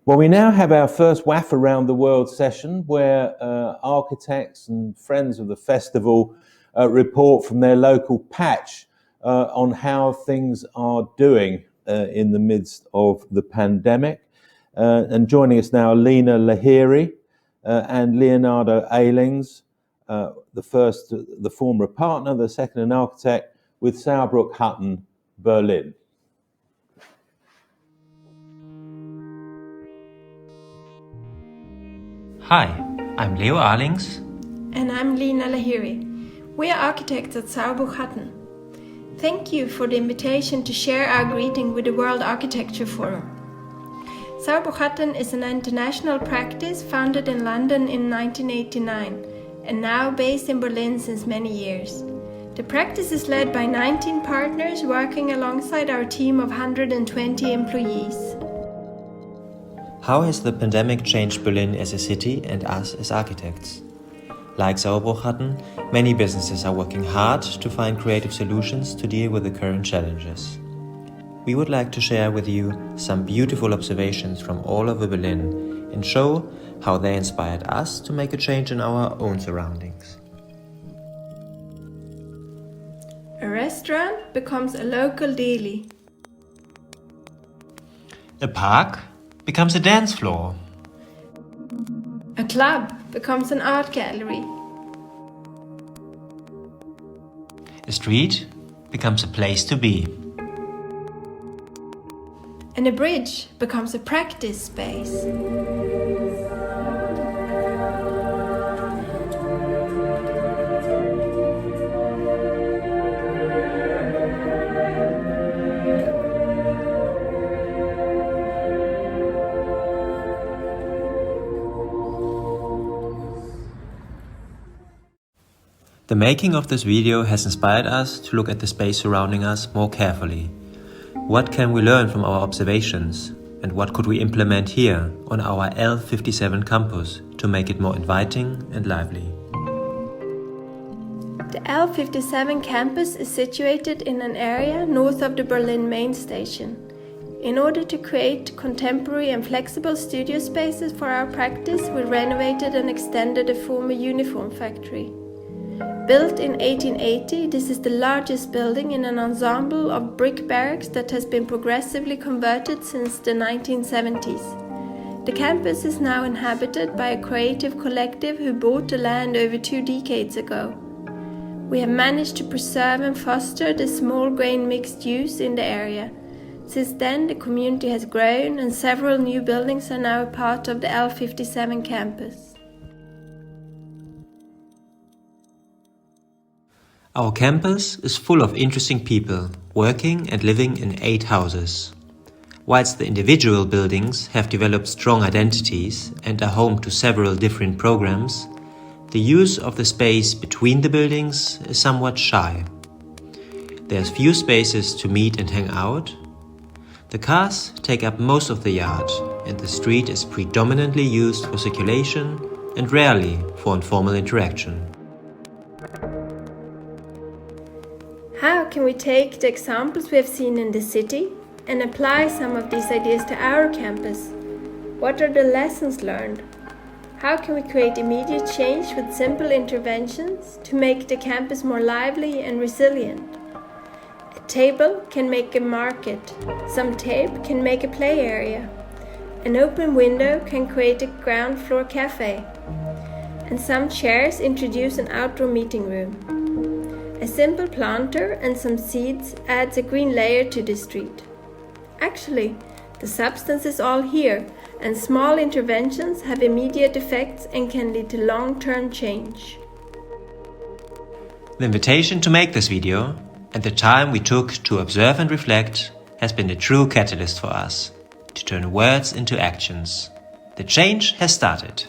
Well, we now have our first WAF Around the World session where architects and friends of the festival report from their local patch on how things are doing in the midst of the pandemic. And joining us now, Lena Lahiri and Leonardo Eilings, the former partner, the second an architect with Sauerbruch Hutton, Berlin. Hi, I'm Leo Eilings. And I'm Lena Lahiri. We are architects at Sauerbruch Hutton. Thank you for the invitation to share our greeting with the World Architecture Forum. Sauerbruch Hutton is an international practice founded in London in 1989 and now based in Berlin since many years. The practice is led by 19 partners working alongside our team of 120 employees. How has the pandemic changed Berlin as a city and us as architects? Like Sauerbruch Hutton, many businesses are working hard to find creative solutions to deal with the current challenges. We would like to share with you some beautiful observations from all over Berlin and show how they inspired us to make a change in our own surroundings. A restaurant becomes a local deli. A park becomes a dance floor. A club becomes an art gallery. A street becomes a place to be. And a bridge becomes a practice space. The making of this video has inspired us to look at the space surrounding us more carefully. What can we learn from our observations, and what could we implement here on our L57 campus to make it more inviting and lively? The L57 campus is situated in an area north of the Berlin main station. In order to create contemporary and flexible studio spaces for our practice, we renovated and extended a former uniform factory. Built in 1880, this is the largest building in an ensemble of brick barracks that has been progressively converted since the 1970s. The campus is now inhabited by a creative collective who bought the land over 2 decades ago. We have managed to preserve and foster the small grain mixed use in the area. Since then, the community has grown and several new buildings are now a part of the L57 campus. Our campus is full of interesting people working and living in 8 houses. Whilst the individual buildings have developed strong identities and are home to several different programs, the use of the space between the buildings is somewhat shy. There's few spaces to meet and hang out. The cars take up most of the yard, and the street is predominantly used for circulation and rarely for informal interaction. How can we take the examples we have seen in the city and apply some of these ideas to our campus? What are the lessons learned? How can we create immediate change with simple interventions to make the campus more lively and resilient? A table can make a market. Some tape can make a play area. An open window can create a ground floor cafe. And some chairs introduce an outdoor meeting room. A simple planter and some seeds adds a green layer to the street. Actually, the substance is all here, and small interventions have immediate effects and can lead to long-term change. The invitation to make this video and the time we took to observe and reflect has been the true catalyst for us to turn words into actions. The change has started.